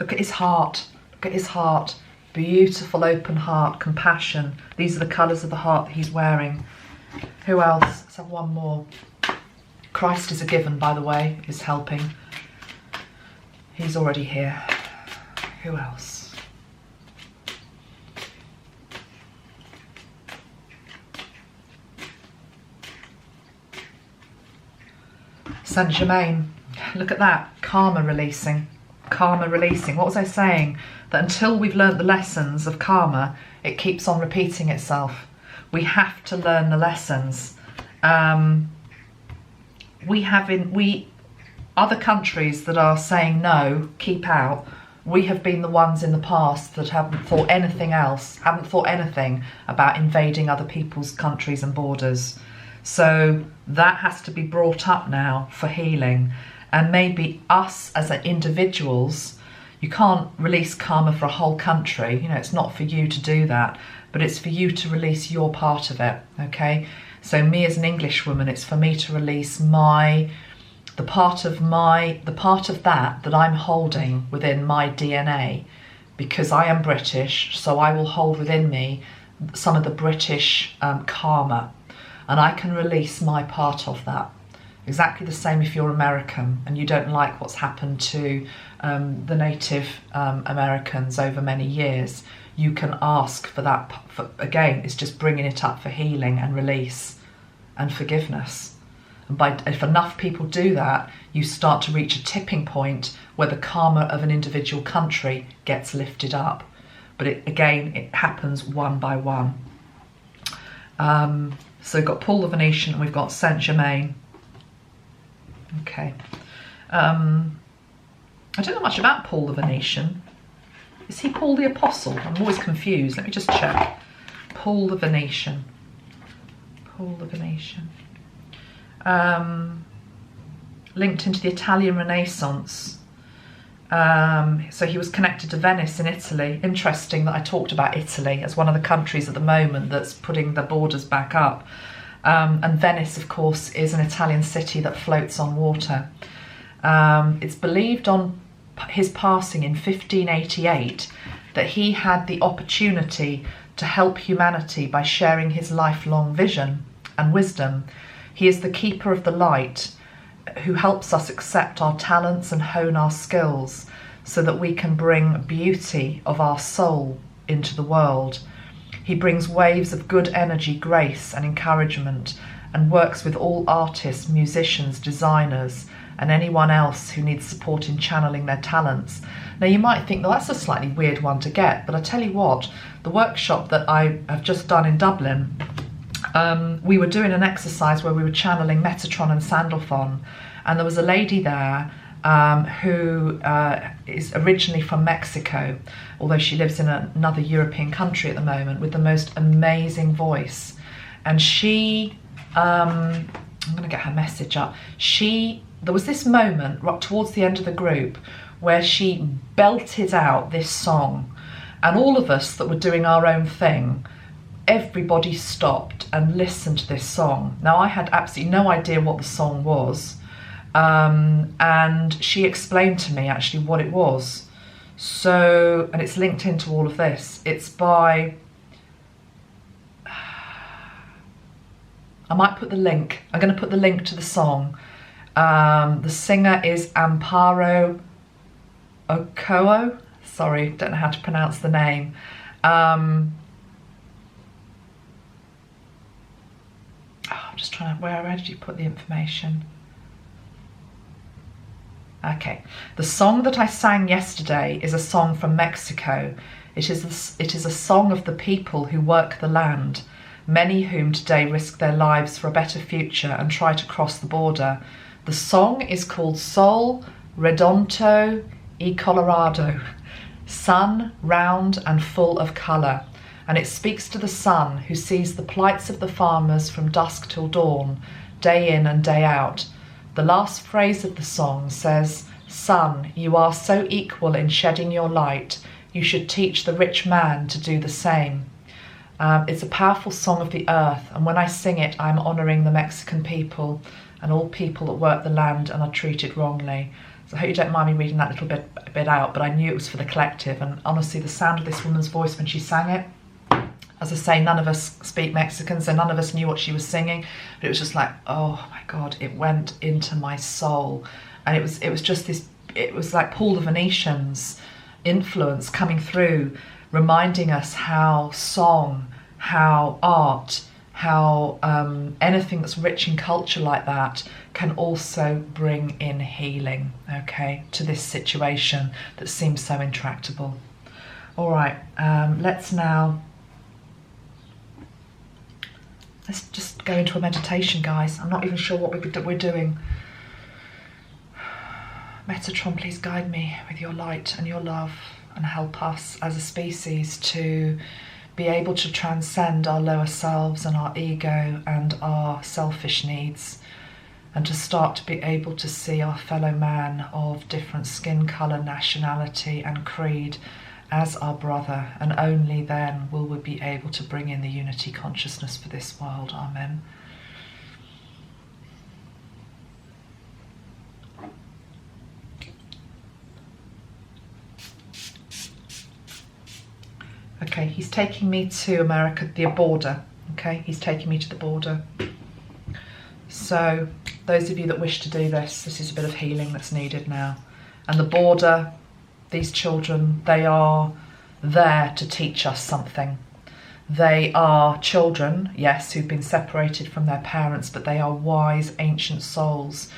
Look at his heart, look at his heart. Beautiful open heart, compassion. These are the colours of the heart that he's wearing. Who else? Let's have one more. Christ is a given, by the way, is helping. He's already here. Who else? Saint Germain. Look at that. Karma releasing. Karma releasing. What was I saying? That until we've learnt the lessons of karma, it keeps on repeating itself. We have to learn the lessons. Other countries that are saying no, keep out, we have been the ones in the past that haven't thought anything else, haven't thought anything about invading other people's countries and borders. So that has to be brought up now for healing. And maybe us as individuals, you can't release karma for a whole country, you know, it's not for you to do that, but it's for you to release your part of it, okay? So me as an English woman, it's for me to release the part of that I'm holding within my DNA, because I am British, so I will hold within me some of the British karma, and I can release my part of that. Exactly the same if you're American and you don't like what's happened to the Native Americans over many years. You can ask for that. Again, it's just bringing it up for healing and release and forgiveness. And if enough people do that, you start to reach a tipping point where the karma of an individual country gets lifted up. But it happens one by one. So we've got Paul the Venetian and we've got Saint Germain. Okay. I don't know much about Paul the Venetian. Is he Paul the Apostle? I'm always confused. Let me just check. Paul the Venetian. Paul the Venetian. Linked into the Italian Renaissance. So he was connected to Venice in Italy. Interesting that I talked about Italy as one of the countries at the moment that's putting the borders back up. And Venice, of course, is an Italian city that floats on water. It's believed on his passing in 1588 that he had the opportunity to help humanity by sharing his lifelong vision and wisdom. He is the keeper of the light who helps us accept our talents and hone our skills so that we can bring beauty of our soul into the world. He brings waves of good energy, grace and encouragement, and works with all artists, musicians, designers, and anyone else who needs support in channeling their talents. Now you might think, well, that's a slightly weird one to get, but I tell you what, the workshop that I have just done in Dublin, we were doing an exercise where we were channeling Metatron and Sandalphon, and there was a lady there who is originally from Mexico, although she lives in another European country at the moment, with the most amazing voice. And she, I'm going to get her message up. There was this moment right towards the end of the group where she belted out this song, and all of us that were doing our own thing, everybody stopped and listened to this song. Now I had absolutely no idea what the song was, and she explained to me actually what it was. So, and it's linked into all of this. It's by, I might put the link, I'm going to put the link to the song. The singer is Amparo Okoa. Sorry, don't know how to pronounce the name. I'm just trying to, where did you put the information? Okay, the song that I sang yesterday is a song from Mexico. It is a song of the people who work the land, many whom today risk their lives for a better future and try to cross the border. The song is called Sol Redondo y Colorado, sun, round and full of colour, and it speaks to the sun who sees the plights of the farmers from dusk till dawn, day in and day out. The last phrase of the song says, "Sun, you are so equal in shedding your light, you should teach the rich man to do the same." It's a powerful song of the earth, and when I sing it, I'm honouring the Mexican people and all people that work the land and are treated wrongly. So I hope you don't mind me reading that little bit out, but I knew it was for the collective, and honestly the sound of this woman's voice when she sang it, as I say, none of us speak Mexican, so none of us knew what she was singing, but it was just like, oh my God, it went into my soul. And it was just this, it was like Paul the Venetian's influence coming through, reminding us how song, how art, how anything that's rich in culture like that can also bring in healing, okay, to this situation that seems so intractable. All right, let's just go into a meditation, guys. I'm not even sure what we're doing. Metatron, please guide me with your light and your love and help us as a species to be able to transcend our lower selves and our ego and our selfish needs, and to start to be able to see our fellow man of different skin colour, nationality and creed as our brother, and only then will we be able to bring in the unity consciousness for this world. Amen. Okay, he's taking me to America, the border. Okay, he's taking me to the border. So those of you that wish to do this, this is a bit of healing that's needed now. And the border, these children, they are there to teach us something. They are children, yes, who've been separated from their parents, but they are wise ancient souls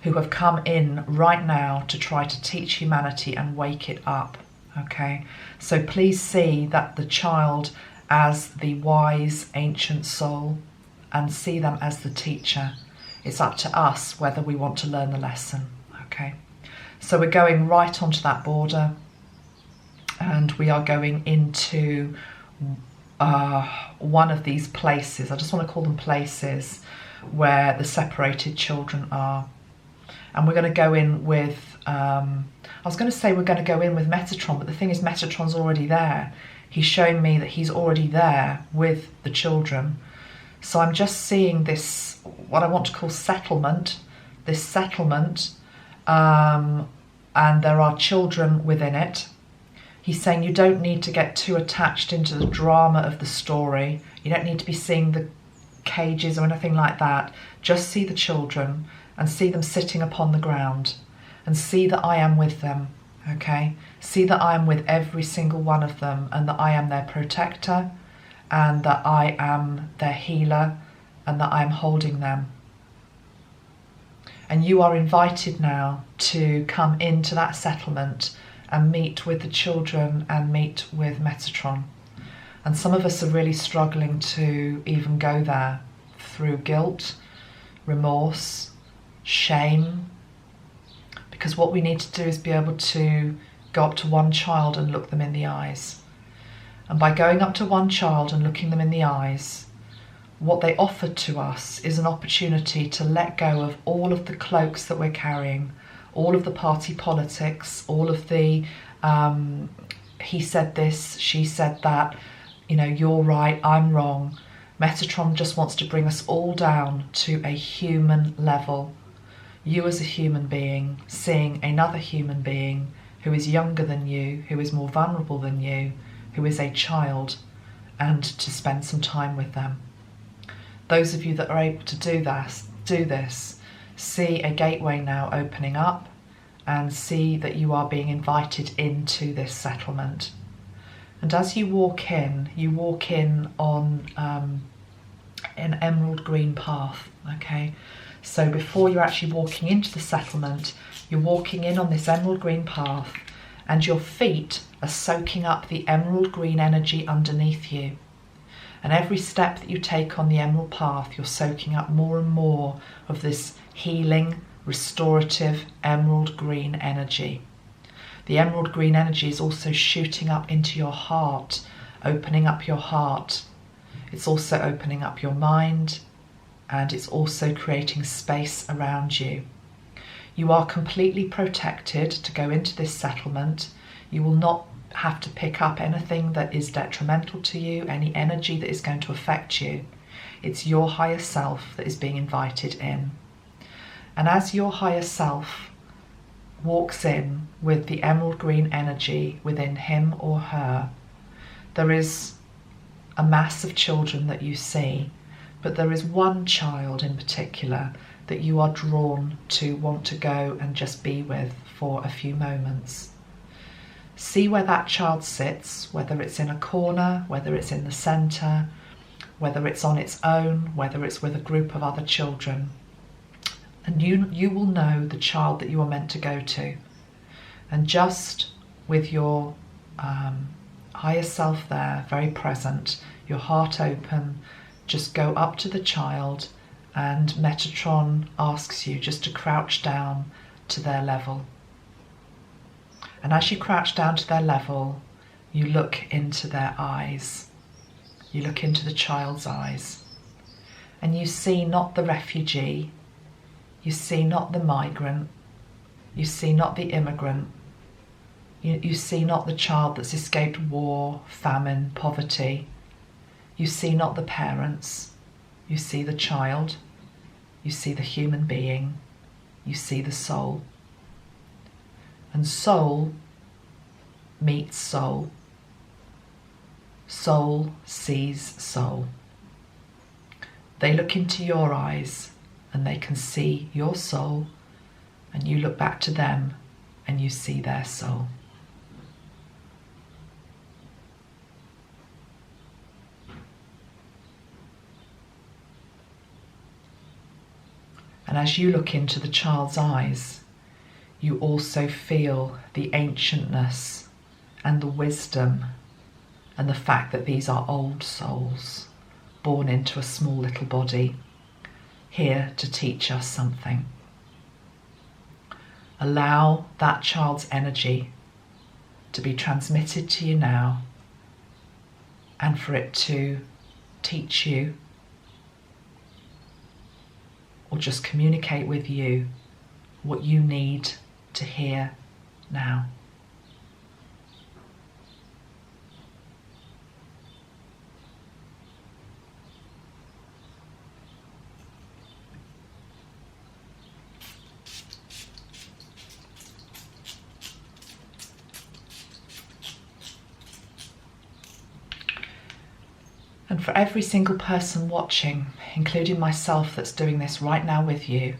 who have come in right now to try to teach humanity and wake it up. Okay, so please see that the child as the wise ancient soul and see them as the teacher. It's up to us whether we want to learn the lesson. Okay, so we're going right onto that border, and we are going into one of these places. I just want to call them places where the separated children are. And we're going to go in with, I was going to say we're going to go in with Metatron, but the thing is Metatron's already there. He's showing me that he's already there with the children. So I'm just seeing this, what I want to call settlement, this settlement, and there are children within it. He's saying you don't need to get too attached into the drama of the story. You don't need to be seeing the cages or anything like that. Just see the children and see them sitting upon the ground and see that I am with them, okay? See that I am with every single one of them and that I am their protector and that I am their healer and that I am holding them. And you are invited now to come into that settlement and meet with the children and meet with Metatron. And some of us are really struggling to even go there through guilt, remorse, shame, because what we need to do is be able to go up to one child and look them in the eyes. And by going up to one child and looking them in the eyes, what they offer to us is an opportunity to let go of all of the cloaks that we're carrying, all of the party politics, all of the he said this, she said that, you know, you're right, I'm wrong. Metatron just wants to bring us all down to a human level. You as a human being, seeing another human being who is younger than you, who is more vulnerable than you, who is a child, and to spend some time with them. Those of you that are able to do this, see a gateway now opening up and see that you are being invited into this settlement. And as you walk in on an emerald green path, okay? So before you're actually walking into the settlement, you're walking in on this emerald green path and your feet are soaking up the emerald green energy underneath you. And every step that you take on the emerald path, you're soaking up more and more of this healing, restorative emerald green energy. The emerald green energy is also shooting up into your heart, opening up your heart. It's also opening up your mind, and it's also creating space around you. You are completely protected to go into this settlement. You will not have to pick up anything that is detrimental to you, any energy that is going to affect you. It's your higher self that is being invited in. And as your higher self walks in with the emerald green energy within him or her, there is a mass of children that you see, but there is one child in particular that you are drawn to want to go and just be with for a few moments. See where that child sits, whether it's in a corner, whether it's in the centre, whether it's on its own, whether it's with a group of other children. And you will know the child that you are meant to go to. And just with your higher self there, very present, your heart open, just go up to the child, and Metatron asks you just to crouch down to their level. And as you crouch down to their level, you look into their eyes. You look into the child's eyes. And you see not the refugee, you see not the migrant, you see not the immigrant, you see not the child that's escaped war, famine, poverty. You see not the parents, you see the child, you see the human being, you see the soul. And soul meets soul. Soul sees soul. They look into your eyes and they can see your soul, and you look back to them and you see their soul. And as you look into the child's eyes, you also feel the ancientness and the wisdom and the fact that these are old souls born into a small little body, here to teach us something. Allow that child's energy to be transmitted to you now, and for it to teach you or just communicate with you what you need to hear now. And for every single person watching, including myself that's doing this right now with you,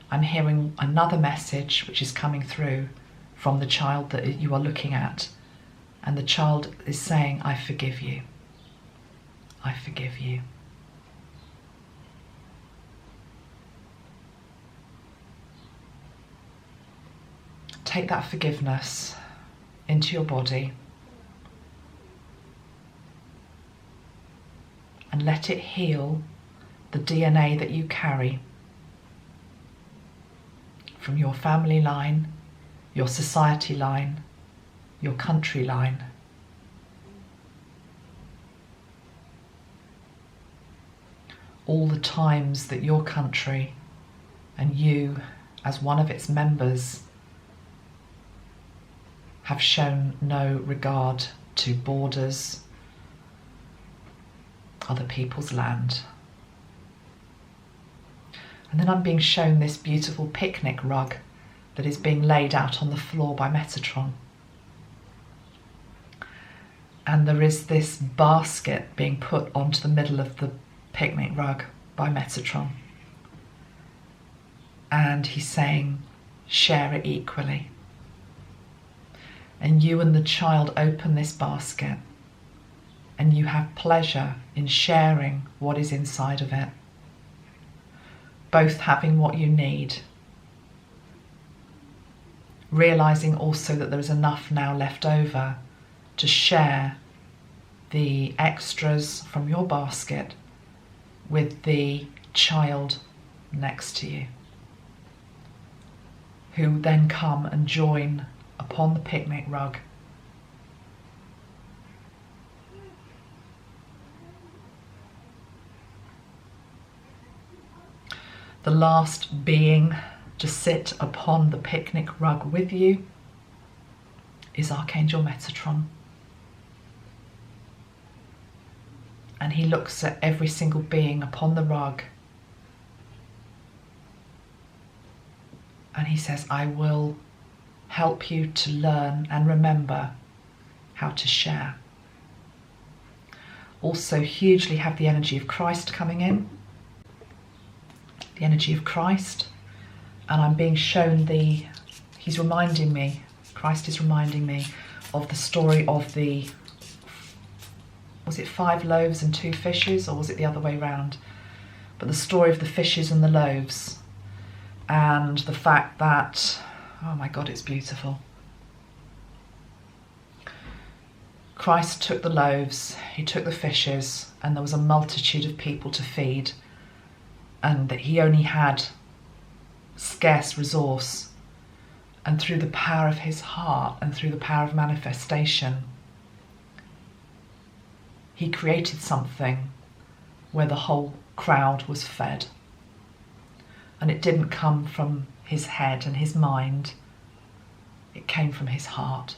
I'm hearing another message which is coming through from the child that you are looking at. And the child is saying, I forgive you. I forgive you. Take that forgiveness into your body and let it heal the DNA that you carry from your family line, your society line, your country line. All the times that your country and you, as one of its members, have shown no regard to borders, other people's land. And then I'm being shown this beautiful picnic rug that is being laid out on the floor by Metatron. And there is this basket being put onto the middle of the picnic rug by Metatron. And he's saying, share it equally. And you and the child open this basket and you have pleasure in sharing what is inside of it, both having what you need, realizing also that there is enough now left over to share the extras from your basket with the child next to you, who then come and join upon the picnic rug. The last being to sit upon the picnic rug with you is Archangel Metatron. And he looks at every single being upon the rug and he says, I will help you to learn and remember how to share. Also hugely have the energy of Christ coming in. The energy of Christ, and I'm being shown he's reminding me, Christ is reminding me of the story of was it 5 loaves and 2 fishes, or was it the other way round? But the story of the fishes and the loaves, and the fact that, oh my God, it's beautiful. Christ took the loaves, he took the fishes, and there was a multitude of people to feed, and that he only had scarce resource. And through the power of his heart and through the power of manifestation, he created something where the whole crowd was fed. And it didn't come from his head and his mind, it came from his heart.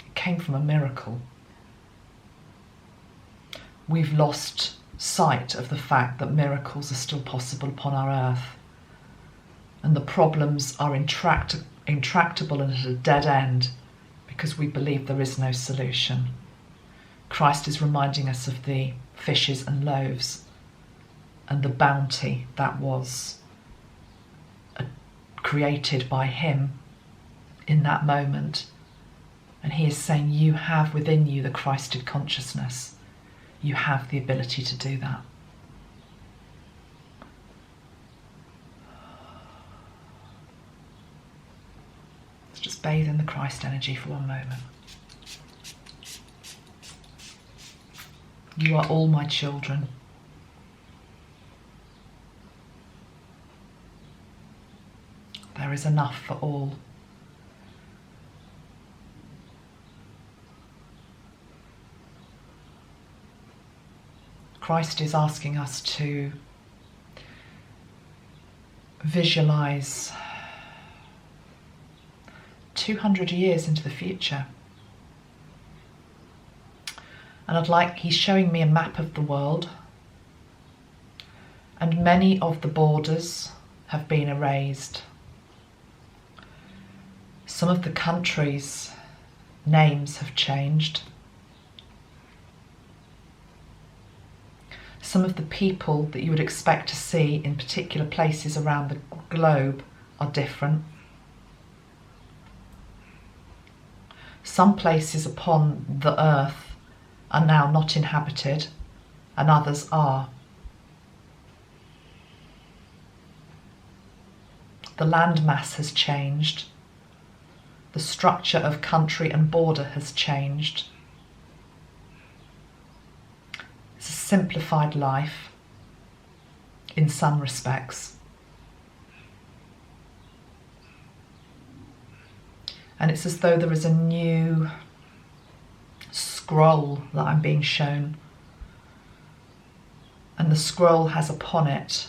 It came from a miracle. We've lost sight of the fact that miracles are still possible upon our earth, and the problems are intractable and at a dead end because we believe there is no solution. Christ is reminding us of the fishes and loaves and the bounty that was created by him in that moment, and he is saying, you have within you the Christed consciousness. You have the ability to do that. Let's just bathe in the Christ energy for one moment. You are all my children. There is enough for all. Christ is asking us to visualize 200 years into the future. And he's showing me a map of the world, and many of the borders have been erased. Some of the countries' names have changed. Some of the people that you would expect to see in particular places around the globe are different. Some places upon the earth are now not inhabited, and others are. The landmass has changed. The structure of country and border has changed. It's a simplified life in some respects. And it's as though there is a new scroll that I'm being shown. And the scroll has upon it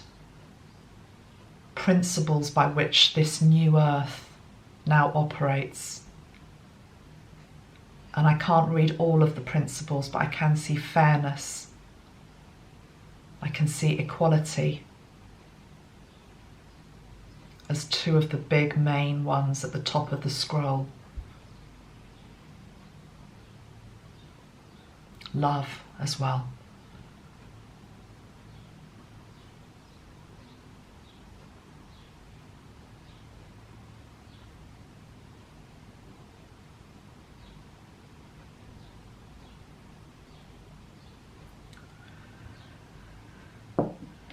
principles by which this new earth now operates. And I can't read all of the principles, but I can see fairness. I can see equality as two of the big main ones at the top of the scroll. Love as well.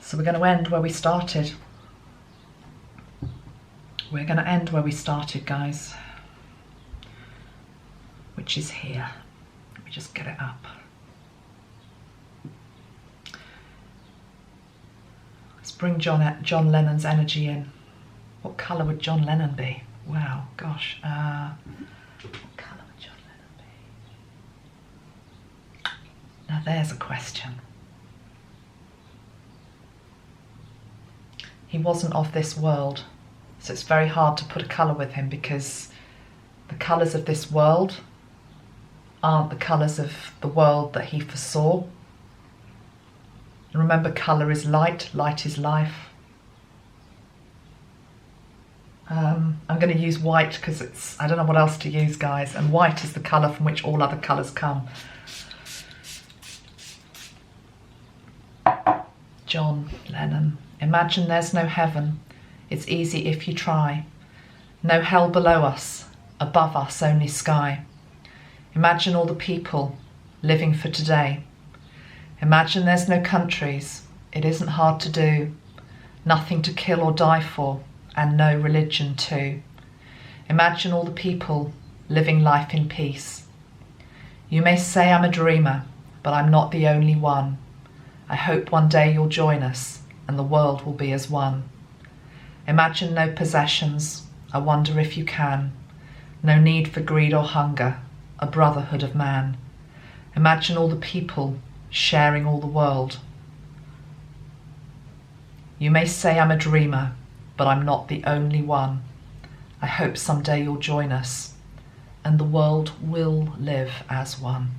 So we're going to end where we started. We're going to end where we started, guys, which is here. Let me just get it up. Let's bring John Lennon's energy in. What colour would John Lennon be? Wow, gosh. What colour would John Lennon be? Now there's a question. He wasn't of this world, so it's very hard to put a colour with him, because the colours of this world aren't the colours of the world that he foresaw. And remember, colour is light, light is life. I'm going to use white because I don't know what else to use, guys, and white is the colour from which all other colours come. John Lennon. Imagine there's no heaven. It's easy if you try. No hell below us, above us only sky. Imagine all the people living for today. Imagine there's no countries. It isn't hard to do. Nothing to kill or die for, and no religion too. Imagine all the people living life in peace. You may say I'm a dreamer, but I'm not the only one. I hope one day you'll join us, and the world will be as one. Imagine no possessions, I wonder if you can. No need for greed or hunger, a brotherhood of man. Imagine all the people sharing all the world. You may say I'm a dreamer, but I'm not the only one. I hope someday you'll join us, and the world will live as one.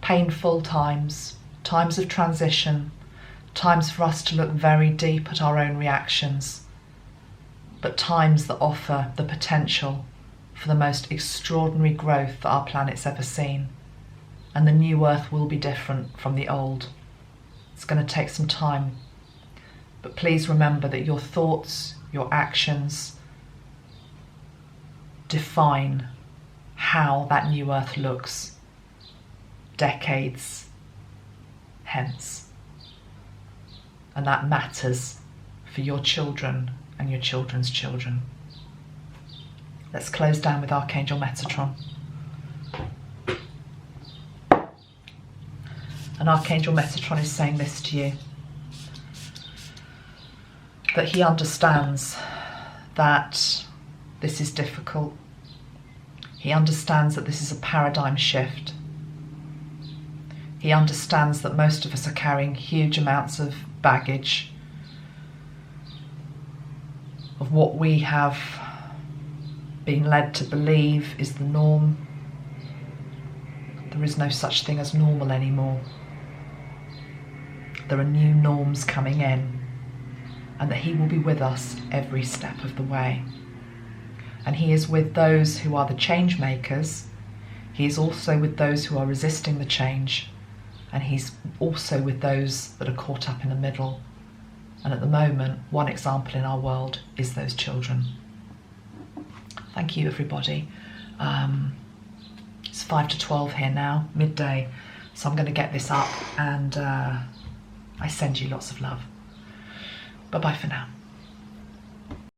Painful times, times of transition, times for us to look very deep at our own reactions, but times that offer the potential for the most extraordinary growth that our planet's ever seen. And the new earth will be different from the old. It's going to take some time, but please remember that your thoughts, your actions define how that new earth looks decades hence. And that matters for your children and your children's children. Let's close down with Archangel Metatron. And Archangel Metatron is saying this to you, that he understands that this is difficult. He understands that this is a paradigm shift. He understands that most of us are carrying huge amounts of baggage, of what we have been led to believe is the norm. There is no such thing as normal anymore. There are new norms coming in, and that he will be with us every step of the way. And he is with those who are the change makers. He is also with those who are resisting the change, and he's also with those that are caught up in the middle. And at the moment, one example in our world is those children. Thank you, everybody. It's 5 to 12 here now, midday. So I'm going to get this up, and I send you lots of love. Bye-bye for now.